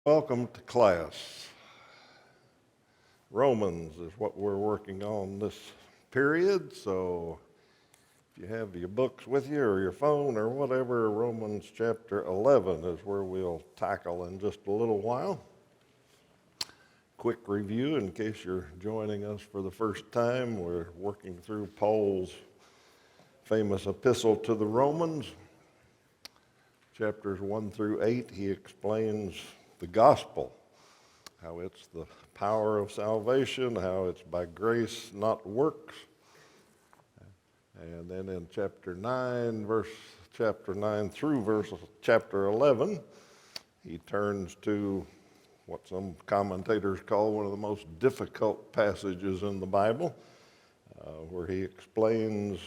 Welcome to class. Romans is what we're working on this period, so if you have your books with you or your phone or whatever, Romans chapter 11 is where we'll tackle in just a little while. Quick review in case you're joining us for the first time. We're working through Paul's famous epistle to the Romans. Chapters 1 through 8, he explains the gospel, how it's the power of salvation, how it's by grace, not works. And then in chapter 9 through chapter 11, he turns to what some commentators call one of the most difficult passages in the Bible, where he explains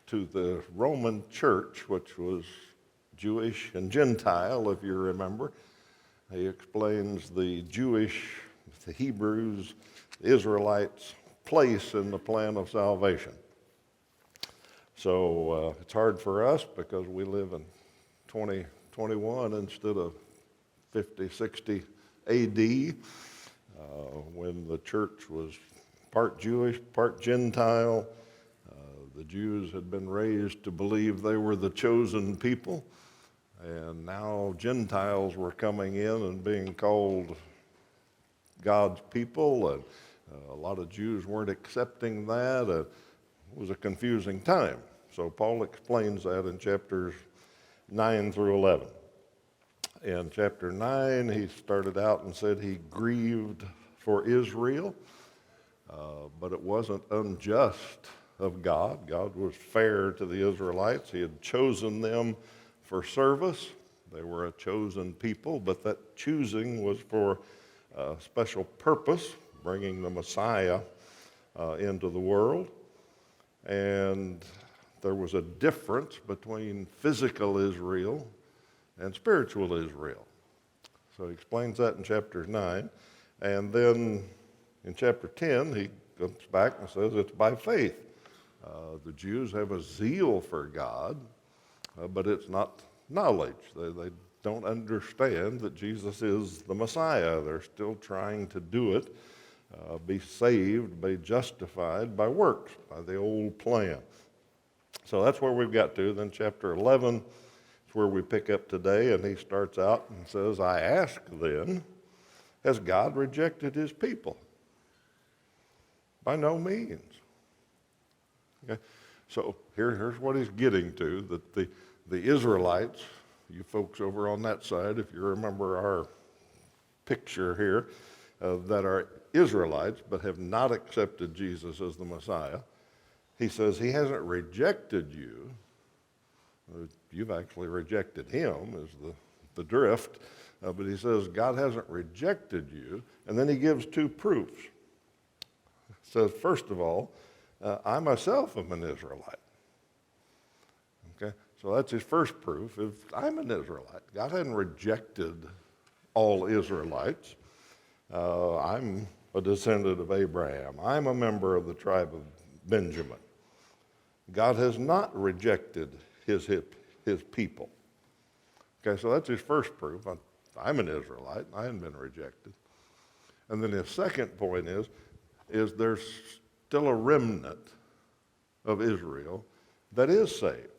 to the Roman church, which was Jewish and Gentile, if you remember. He explains the Jewish, the Hebrews, the Israelites' place in the plan of salvation. So it's hard for us because we live in 2021 instead of 50, 60 AD, when the church was part Jewish, part Gentile. The Jews had been raised to believe they were the chosen people. And now Gentiles were coming in and being called God's people, and a lot of Jews weren't accepting that. It was a confusing time. So Paul explains that in chapters 9 through 11. In chapter 9, he started out and said he grieved for Israel, but it wasn't unjust of God. God was fair to the Israelites. He had chosen them for service. They were a chosen people, but that choosing was for a special purpose, bringing the Messiah into the world. And there was a difference between physical Israel and spiritual Israel. So he explains that in chapter 9. And then in chapter 10, he comes back and says it's by faith. The Jews have a zeal for God, but it's not knowledge. They don't understand that Jesus is the Messiah. They're still trying to do it, be saved, be justified by works, by the old plan. So that's where we've got to. Then chapter 11 is where we pick up today, and he starts out and says, I ask then, has God rejected his people? By no means. Okay? So here's what he's getting to, that the Israelites, you folks over on that side, if you remember our picture here, that are Israelites but have not accepted Jesus as the Messiah, he says he hasn't rejected you. You've actually rejected him, is the drift. But he says God hasn't rejected you. And then he gives two proofs. He says, first of all, I myself am an Israelite. Okay, so that's his first proof. If I'm an Israelite, God hadn't rejected all Israelites. I'm a descendant of Abraham. I'm a member of the tribe of Benjamin. God has not rejected his people. Okay, so that's his first proof. I'm an Israelite. I haven't been rejected. And then his second point is there's still a remnant of Israel that is saved.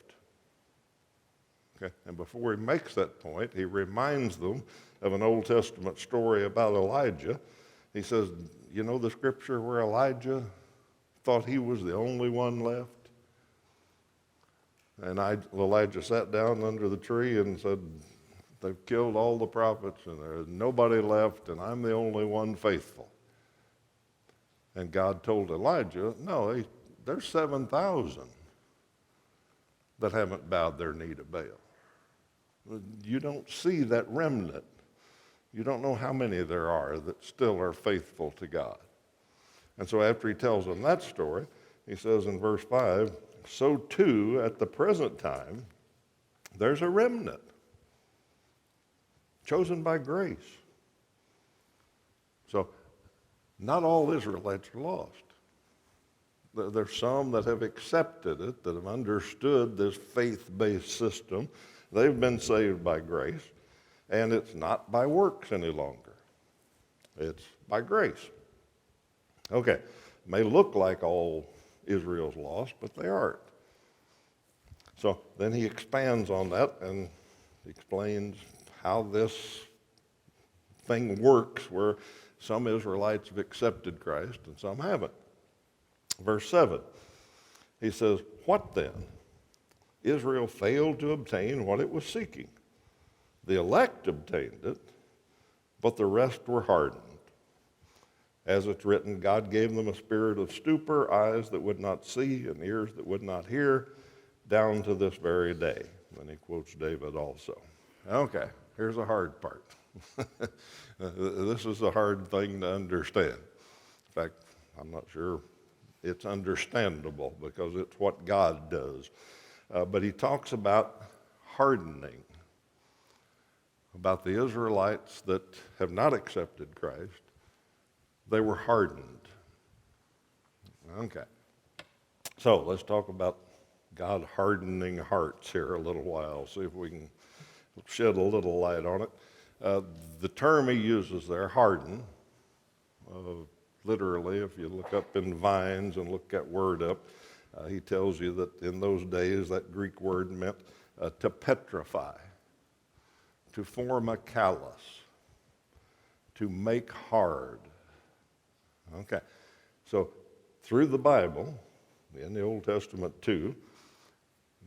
Okay? And before he makes that point, he reminds them of an Old Testament story about Elijah. He says, you know the scripture where Elijah thought he was the only one left? And Elijah sat down under the tree and said, they've killed all the prophets and there's nobody left and I'm the only one faithful. And God told Elijah, no, there's 7,000 that haven't bowed their knee to Baal. You don't see that remnant. You don't know how many there are that still are faithful to God. And so after he tells them that story, he says in verse 5, so too at the present time, there's a remnant chosen by grace. So not all Israelites are lost. There's some that have accepted it, that have understood this faith-based system. They've been saved by grace. And it's not by works any longer. It's by grace. Okay, may look like all Israel's lost, but they aren't. So then he expands on that and explains how this thing works, where some Israelites have accepted Christ and some haven't. Verse 7, he says, "What then? Israel failed to obtain what it was seeking. The elect obtained it, but the rest were hardened. As it's written, God gave them a spirit of stupor, eyes that would not see and ears that would not hear, down to this very day." And he quotes David also. Okay, here's a hard part. This is a hard thing to understand. In fact, I'm not sure it's understandable because it's what God does. But he talks about hardening, about the Israelites that have not accepted Christ. They were hardened. Okay. So let's talk about God hardening hearts here a little while, see if we can shed a little light on it. The term he uses there, harden, literally, if you look up in Vines and look that word up, he tells you that in those days that Greek word meant to petrify, to form a callus, to make hard. Okay, so through the Bible, in the Old Testament too,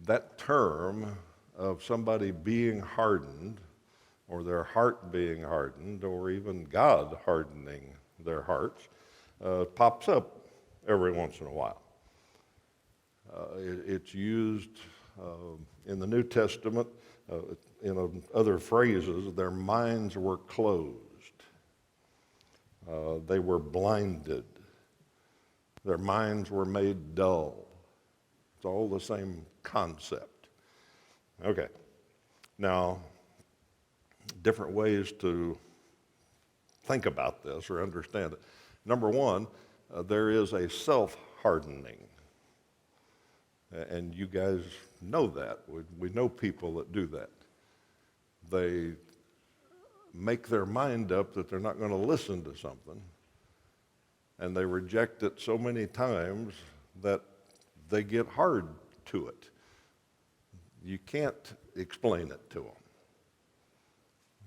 that term of somebody being hardened, or their heart being hardened, or even God hardening their hearts, pops up every once in a while. It's used in the New Testament in other phrases. Their minds were closed. They were blinded. Their minds were made dull. It's all the same concept. Okay. Now, different ways to think about this or understand it. Number one, there is a self-hardening. And you guys know that. We know people that do that. They make their mind up that they're not going to listen to something, and they reject it so many times that they get hard to it. You can't explain it to them.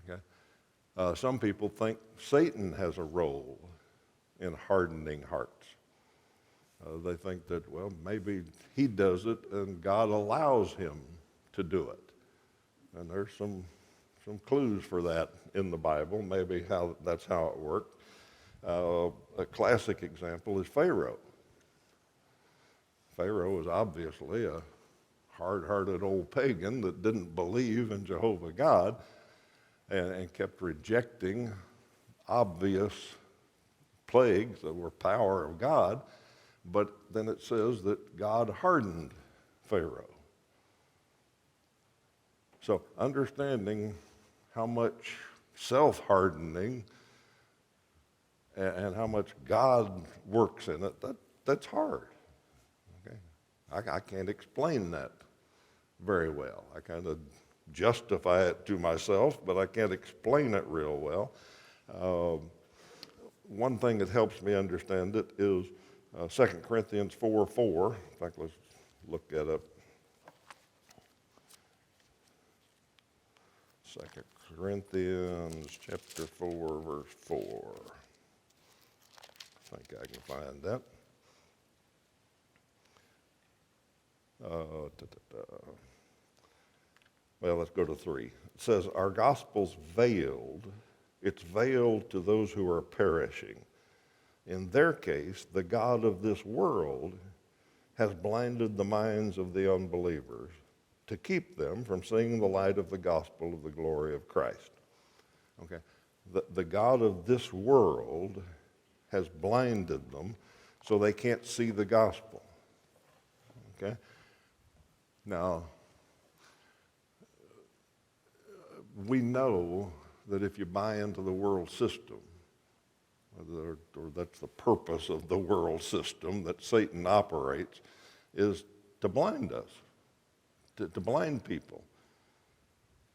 Okay? Some people think Satan has a role in hardening hearts. They think that, well, maybe he does it and God allows him to do it. And there's some clues for that in the Bible, maybe that's how it worked. A classic example is Pharaoh. Pharaoh was obviously a hard-hearted old pagan that didn't believe in Jehovah God and kept rejecting obvious plagues that were power of God. But then it says that God hardened Pharaoh. So understanding how much self-hardening and how much God works in it, that's hard. Okay? I can't explain that very well. I kind of justify it to myself, but I can't explain it real well. One thing that helps me understand it is 2 Corinthians 4:4. In fact, let's look that up. 2 Corinthians chapter 4, verse 4. I think I can find that. Well, let's go to 3. It says, "Our gospel's veiled. It's veiled to those who are perishing. In their case, the God of this world has blinded the minds of the unbelievers to keep them from seeing the light of the gospel of the glory of Christ." Okay, the God of this world has blinded them so they can't see the gospel. Okay, now we know that if you buy into the world system, or that's the purpose of the world system that Satan operates, is to blind us, to blind people.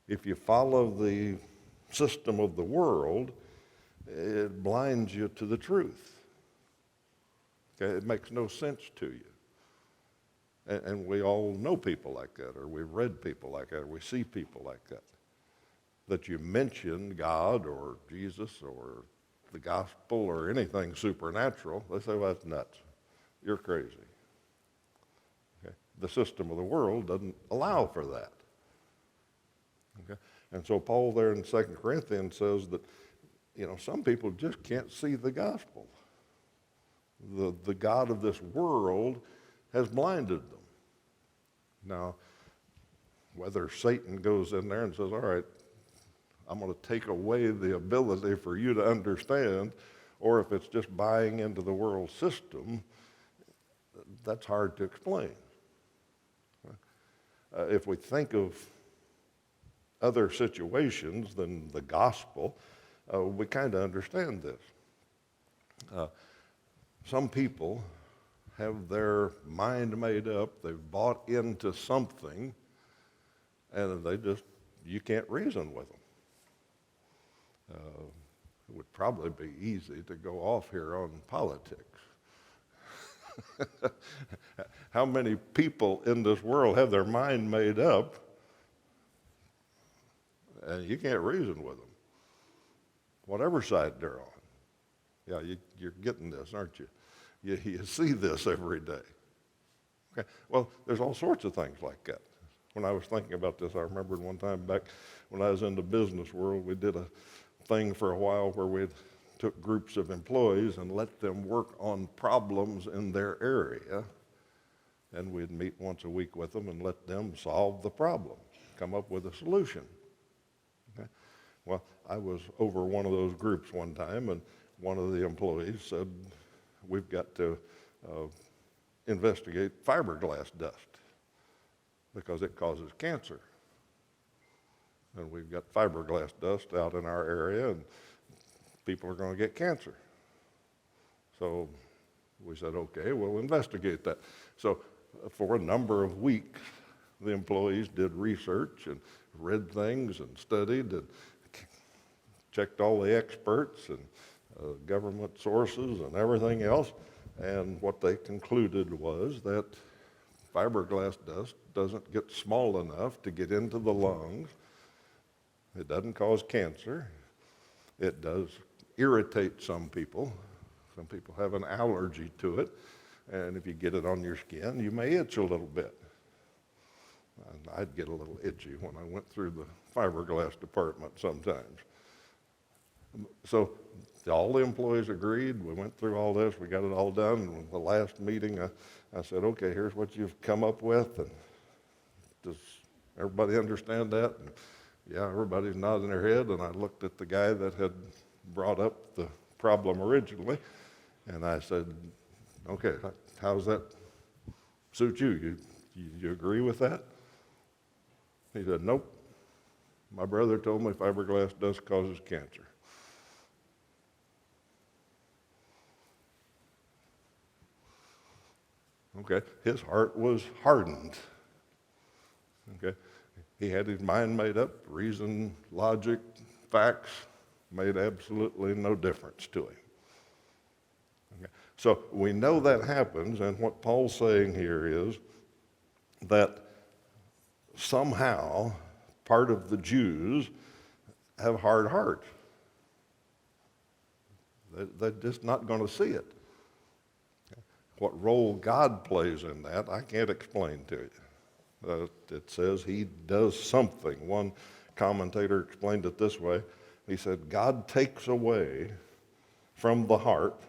If you follow the system of the world, it blinds you to the truth. Okay? It makes no sense to you. And we all know people like that, or we've read people like that, or we see people like that. That you mention God or Jesus or the gospel or anything supernatural, they say, well, that's nuts. You're crazy. Okay? The system of the world doesn't allow for that. Okay? And so Paul there in 2 Corinthians says that, some people just can't see the gospel. The God of this world has blinded them. Now, whether Satan goes in there and says, all right, I'm going to take away the ability for you to understand, or if it's just buying into the world system, that's hard to explain. If we think of other situations than the gospel, we kind of understand this. Some people have their mind made up, they've bought into something, and you can't reason with them. It would probably be easy to go off here on politics. How many people in this world have their mind made up, and you can't reason with them, whatever side they're on? Yeah, you're getting this, aren't you? You see this every day. Okay. Well, there's all sorts of things like that. When I was thinking about this, I remembered one time back when I was in the business world, we did a thing for a while where we took groups of employees and let them work on problems in their area. And we'd meet once a week with them and let them solve the problem, come up with a solution. Okay? Well, I was over one of those groups one time, and one of the employees said, we've got to investigate fiberglass dust because it causes cancer. And we've got fiberglass dust out in our area, and people are going to get cancer. So we said, okay, we'll investigate that. So for a number of weeks, the employees did research and read things and studied and checked all the experts and government sources and everything else, and what they concluded was that fiberglass dust doesn't get small enough to get into the lungs. It doesn't cause cancer. It does irritate some people. Some people have an allergy to it, and if you get it on your skin, you may itch a little bit. And I'd get a little itchy when I went through the fiberglass department sometimes. So all the employees agreed. We went through all this. We got it all done. And the last meeting, I said, okay, here's what you've come up with. And does everybody understand that? And yeah, everybody's nodding their head. And I looked at the guy that had brought up the problem originally. And I said, okay, how does that suit you? You agree with that? He said, nope. My brother told me fiberglass dust causes cancer. Okay, his heart was hardened. Okay, he had his mind made up. Reason, logic, facts made absolutely no difference to him. Okay. So we know that happens, and what Paul's saying here is that somehow part of the Jews have hard hearts. They're just not going to see it. What role God plays in that, I can't explain to you. It says he does something. One commentator explained it this way. He said, God takes away from the heart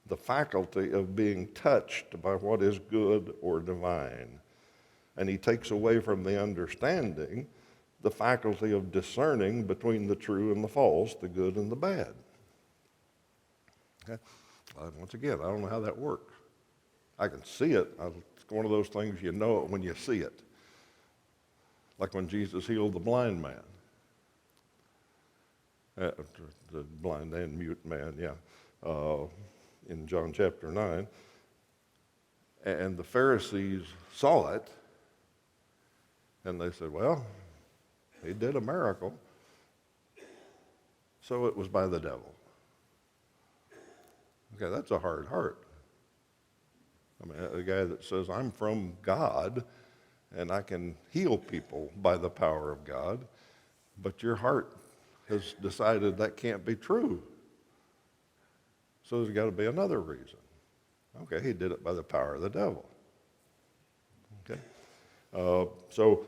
the faculty of being touched by what is good or divine. And he takes away from the understanding the faculty of discerning between the true and the false, the good and the bad. Okay? Once again, I don't know how that works. I can see it. It's one of those things you know it when you see it. Like when Jesus healed the blind man. The blind and mute man, yeah. In John chapter 9. And the Pharisees saw it. And they said, well, he did a miracle. so it was by the devil. Okay, that's a hard heart. I mean, a guy that says, I'm from God, and I can heal people by the power of God, but your heart has decided that can't be true. So there's got to be another reason. Okay, he did it by the power of the devil. Okay, so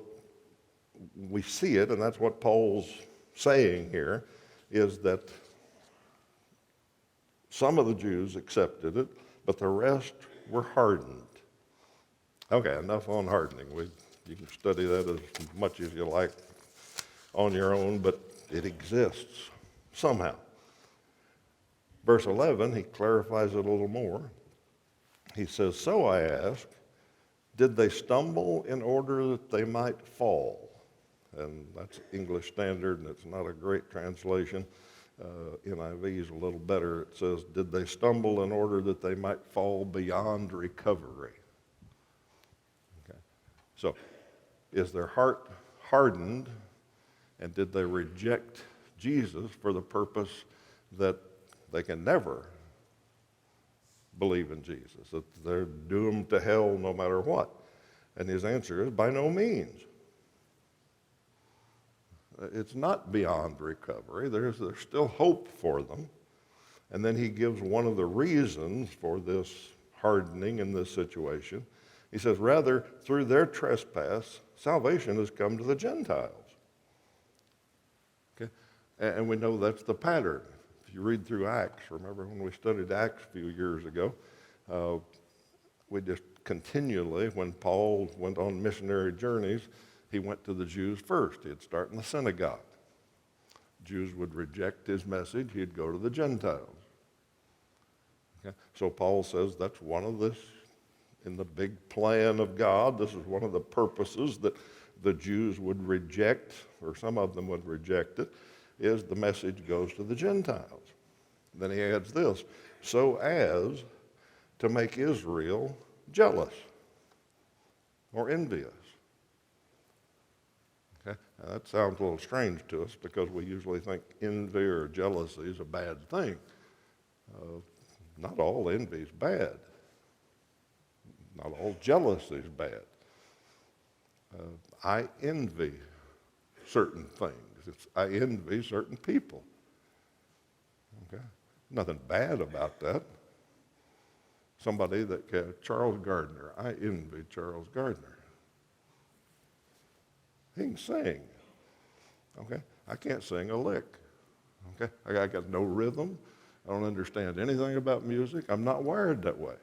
we see it, and that's what Paul's saying here, is that some of the Jews accepted it, but the rest were hardened. Okay, enough on hardening. You can study that as much as you like on your own, but it exists somehow. Verse 11, he clarifies it a little more. He says, so I ask, did they stumble in order that they might fall? And that's English Standard, and it's not a great translation. NIV is a little better. It says, did they stumble in order that they might fall beyond recovery? Okay. So, is their heart hardened, and did they reject Jesus for the purpose that they can never believe in Jesus, that they're doomed to hell no matter what? And his answer is, by no means. It's not beyond recovery. There's still hope for them. And then he gives one of the reasons for this hardening in this situation. He says, rather, through their trespass, salvation has come to the Gentiles. Okay? And we know that's the pattern. If you read through Acts, remember when we studied Acts a few years ago, we just continually, when Paul went on missionary journeys, he went to the Jews first. He'd start in the synagogue. Jews would reject his message. He'd go to the Gentiles. Okay? So Paul says that's one of this, in the big plan of God, this is one of the purposes that the Jews would reject, or some of them would reject it, is the message goes to the Gentiles. Then he adds this, so as to make Israel jealous or envious. Okay? Now that sounds a little strange to us because we usually think envy or jealousy is a bad thing. Not all envy is bad. Not all jealousy is bad. I envy certain things. I envy certain people. Okay? Nothing bad about that. Somebody Charles Gardner, I envy Charles Gardner. He can sing. Okay? I can't sing a lick. Okay? I got no rhythm. I don't understand anything about music. I'm not wired that way.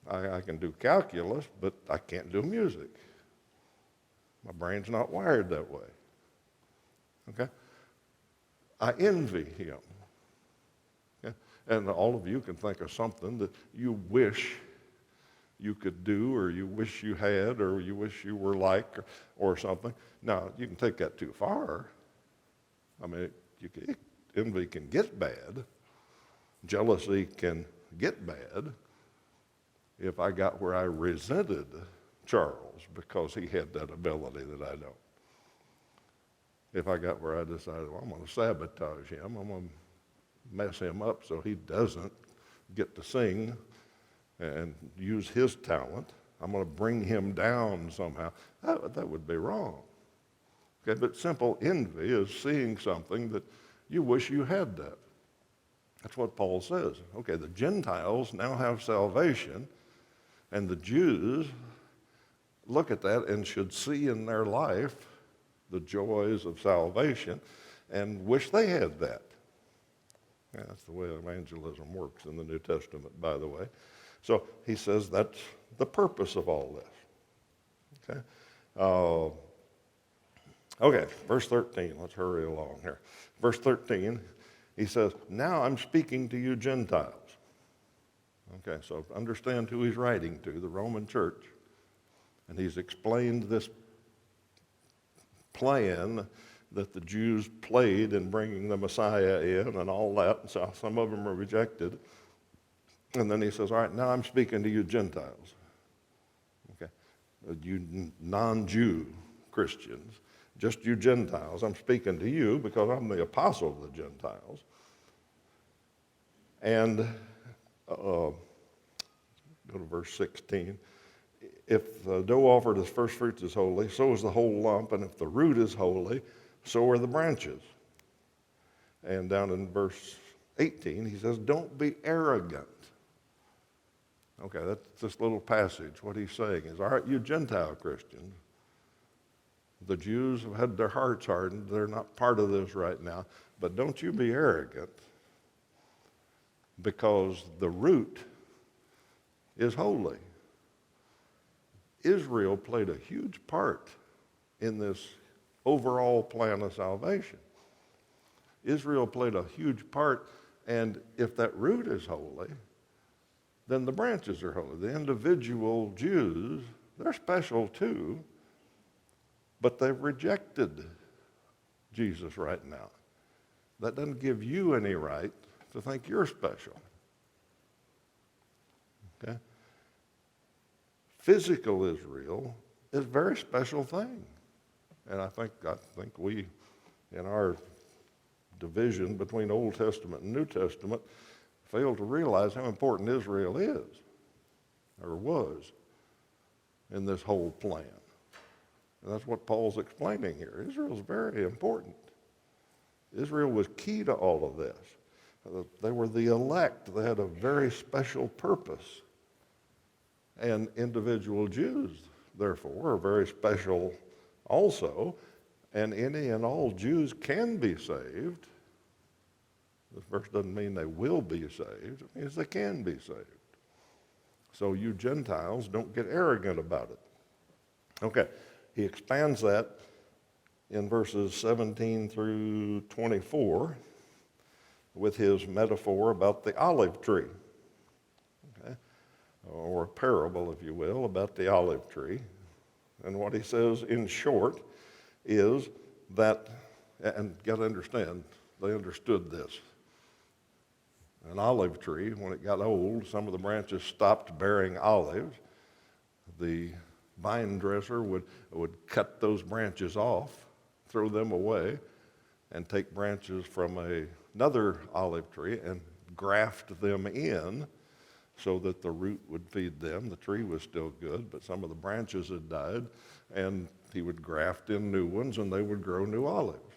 I can do calculus, but I can't do music. My brain's not wired that way. Okay? I envy him. Okay? And all of you can think of something that you wish you could do, or you wish you had, or you wish you were like, or something. Now, you can take that too far. I mean, envy can get bad. Jealousy can get bad. If I got where I resented Charles because he had that ability that I don't. If I got where I decided, well, I'm going to sabotage him, I'm going to mess him up so he doesn't get to sing and use his talent, I'm going to bring him down somehow, that would be wrong. Okay, but simple envy is seeing something that you wish you had that. That's what Paul says. Okay, the Gentiles now have salvation, and the Jews look at that and should see in their life the joys of salvation and wish they had that. Yeah, that's the way evangelism works in the New Testament, by the way. So he says that's the purpose of all this. Okay? Okay, verse 13. Let's hurry along here. Verse 13, he says, now I'm speaking to you Gentiles. Okay, so understand who he's writing to, the Roman church. And he's explained this plan that the Jews played in bringing the Messiah in and all that. And so some of them were rejected. And then he says, all right, now I'm speaking to you Gentiles. Okay, you non-Jew Christians. just you Gentiles. I'm speaking to you because I'm the apostle of the Gentiles. And go to verse 16. If the dough offered as first fruits is holy, so is the whole lump. And if the root is holy, so are the branches. And down in verse 18, he says, don't be arrogant. Okay, that's this little passage. What he's saying is, all right, you Gentile Christians, the Jews have had their hearts hardened. They're not part of this right now. But don't you be arrogant, because the root is holy. Israel played a huge part in this overall plan of salvation. Israel played a huge part, and if that root is holy, then the branches are holy. The individual Jews, they're special too, but they've rejected Jesus right now. That doesn't give you any right to think you're special. Okay? Physical Israel is a very special thing. And I think we, in our division between Old Testament and New Testament, fail to realize how important Israel is, or was, in this whole plan. And that's what Paul's explaining here. Israel's very important. Israel was key to all of this. They were the elect. They had a very special purpose. And individual Jews, therefore, are very special also. And any and all Jews can be saved. This verse doesn't mean they will be saved. It means they can be saved. So you Gentiles, don't get arrogant about it. Okay, he expands that in verses 17 through 24 with his metaphor about the olive tree. Okay? Or a parable, if you will, about the olive tree. And what he says in short is that, and you got to understand, they understood this. An olive tree, when it got old, some of the branches stopped bearing olives. The vine dresser would cut those branches off, throw them away, and take branches from another olive tree and graft them in so that the root would feed them. The tree was still good, but some of the branches had died, and he would graft in new ones, and they would grow new olives.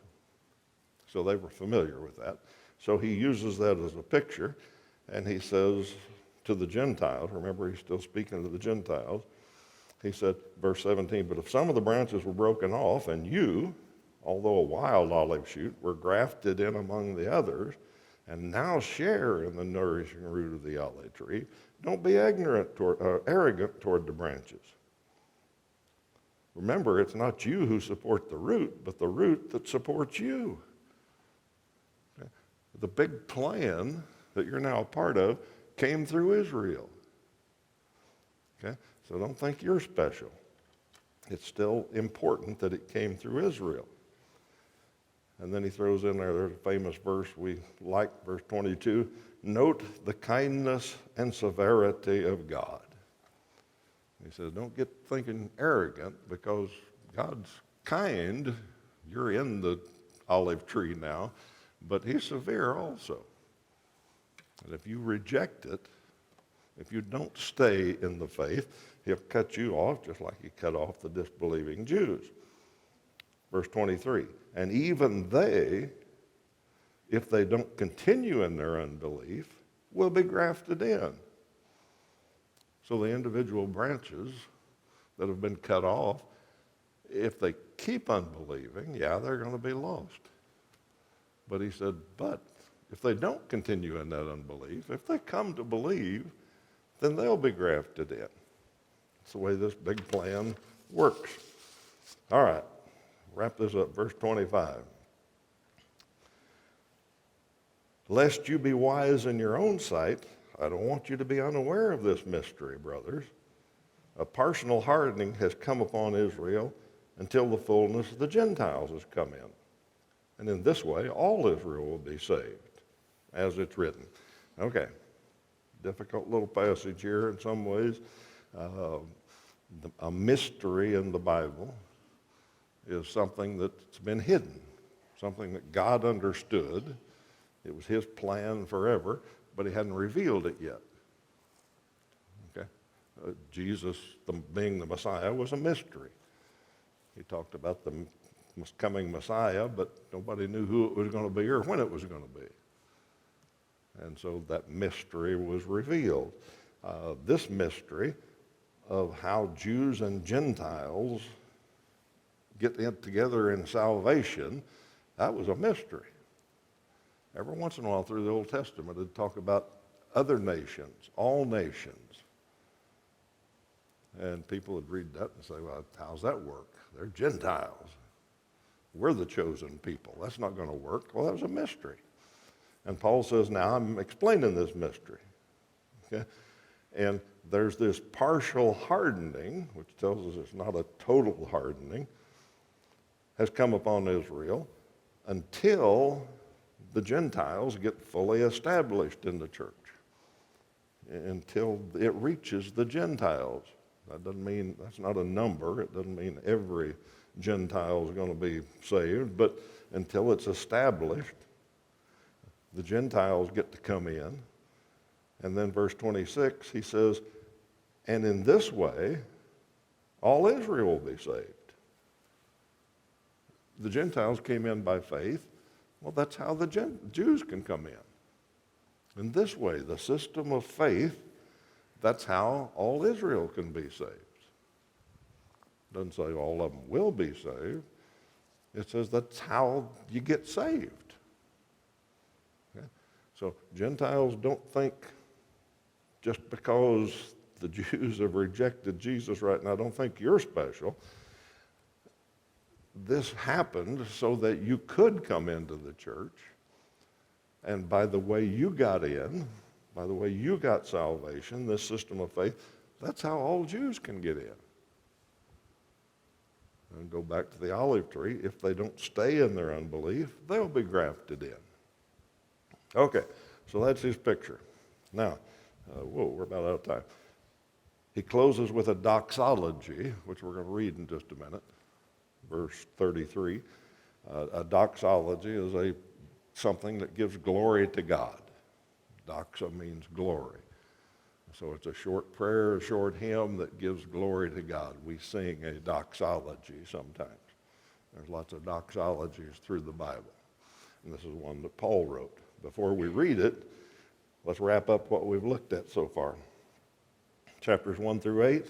So they were familiar with that. So he uses that as a picture, and he says to the Gentiles, remember he's still speaking to the Gentiles, he said, verse 17, but if some of the branches were broken off, and you, although a wild olive shoot, were grafted in among the others, and now share in the nourishing root of the olive tree, don't be arrogant toward the branches. Remember, it's not you who support the root, but the root that supports you. Okay? The big plan that you're now a part of came through Israel. Okay? So don't think you're special. It's still important that it came through Israel. And then he throws in there's a famous verse we like, verse 22, note the kindness and severity of God. He says, don't get thinking arrogant because God's kind. You're in the olive tree now, but he's severe also. And if you reject it, if you don't stay in the faith, he'll cut you off just like he cut off the disbelieving Jews. Verse 23, and even they, if they don't continue in their unbelief, will be grafted in. So the individual branches that have been cut off, if they keep unbelieving, yeah, they're going to be lost. But he said, but if they don't continue in that unbelief, if they come to believe, then they'll be grafted in. That's the way this big plan works. All right, wrap this up. Verse 25. Lest you be wise in your own sight, I don't want you to be unaware of this mystery, brothers. A partial hardening has come upon Israel until the fullness of the Gentiles has come in. And in this way, all Israel will be saved, as it's written. Okay, difficult little passage here in some ways. A mystery in the Bible. is something that's been hidden, something that God understood. It was his plan forever, but he hadn't revealed it yet. Okay? Jesus, being the Messiah, was a mystery. He talked about the coming Messiah, but nobody knew who it was going to be or when it was going to be. And so that mystery was revealed. This mystery of how Jews and Gentiles get together in salvation, that was a mystery. Every once in a while through the Old Testament, it'd talk about other nations, all nations. And people would read that and say, well, how's that work? They're Gentiles. We're the chosen people. That's not going to work. Well, that was a mystery. And Paul says, now I'm explaining this mystery. Okay? And there's this partial hardening, which tells us it's not a total hardening, has come upon Israel until the Gentiles get fully established in the church, until it reaches the Gentiles. That doesn't mean, that's not a number. It doesn't mean every Gentile is going to be saved, but until it's established, the Gentiles get to come in. And then verse 26, he says, and in this way, all Israel will be saved. The Gentiles came in by faith. Well, that's how the Jews can come in. In this way, the system of faith, that's how all Israel can be saved. It doesn't say all of them will be saved. It says that's how you get saved. Okay? So Gentiles don't think just because the Jews have rejected Jesus right now, don't think you're special. This happened so that you could come into the church, and by the way you got in, by the way you got salvation, this system of faith, that's how all Jews can get in. And go back to the olive tree, if they don't stay in their unbelief, they'll be grafted in. Okay, so that's his picture. Now, we're about out of time. He closes with a doxology, which we're going to read in just a minute. Verse 33, a doxology is something that gives glory to God. Doxa means glory. So it's a short prayer, a short hymn that gives glory to God. We sing a doxology sometimes. There's lots of doxologies through the Bible. And this is one that Paul wrote. Before we read it, let's wrap up what we've looked at so far. Chapters 1 through 8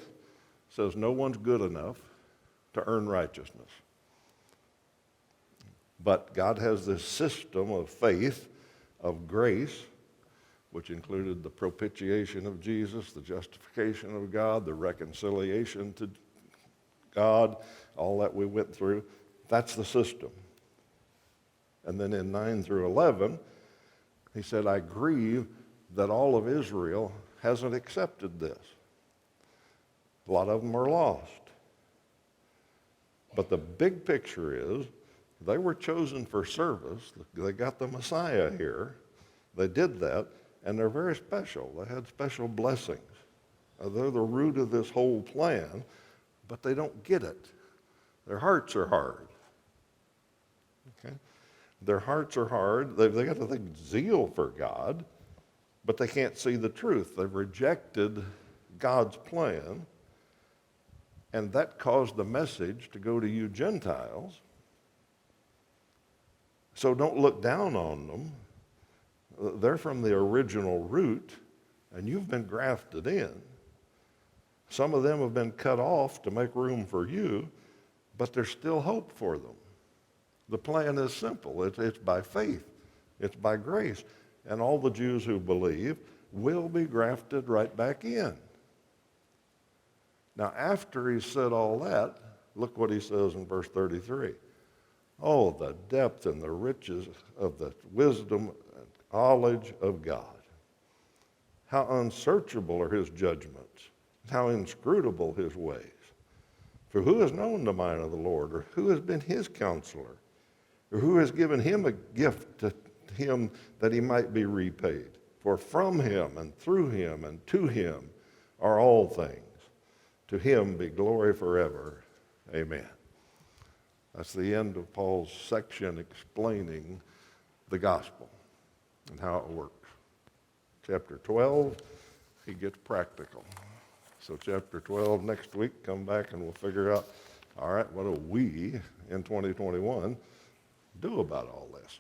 says no one's good enough to earn righteousness. But God has this system of faith, of grace, which included the propitiation of Jesus, the justification of God, the reconciliation to God, all that we went through. That's the system. And then in 9 through 11, he said, I grieve that all of Israel hasn't accepted this. A lot of them are lost. But the big picture is they were chosen for service. They got the Messiah here. They did that, and they're very special. They had special blessings. They're the root of this whole plan, but they don't get it. Their hearts are hard. Okay? Their hearts are hard. They got to think zeal for God, but they can't see the truth. They've rejected God's plan. And that caused the message to go to you Gentiles. So don't look down on them. They're from the original root, and you've been grafted in. Some of them have been cut off to make room for you, but there's still hope for them. The plan is simple. It's by faith. It's by grace. And all the Jews who believe will be grafted right back in. Now, after he said all that, look what he says in verse 33. Oh, the depth and the riches of the wisdom and knowledge of God. How unsearchable are his judgments, how inscrutable his ways. For who has known the mind of the Lord, or who has been his counselor, or who has given him a gift to him that he might be repaid? For from him and through him and to him are all things. To him be glory forever. Amen. That's the end of Paul's section explaining the gospel and how it works. Chapter 12, he gets practical. So chapter 12 next week, come back and we'll figure out, all right, what do we in 2021 do about all this?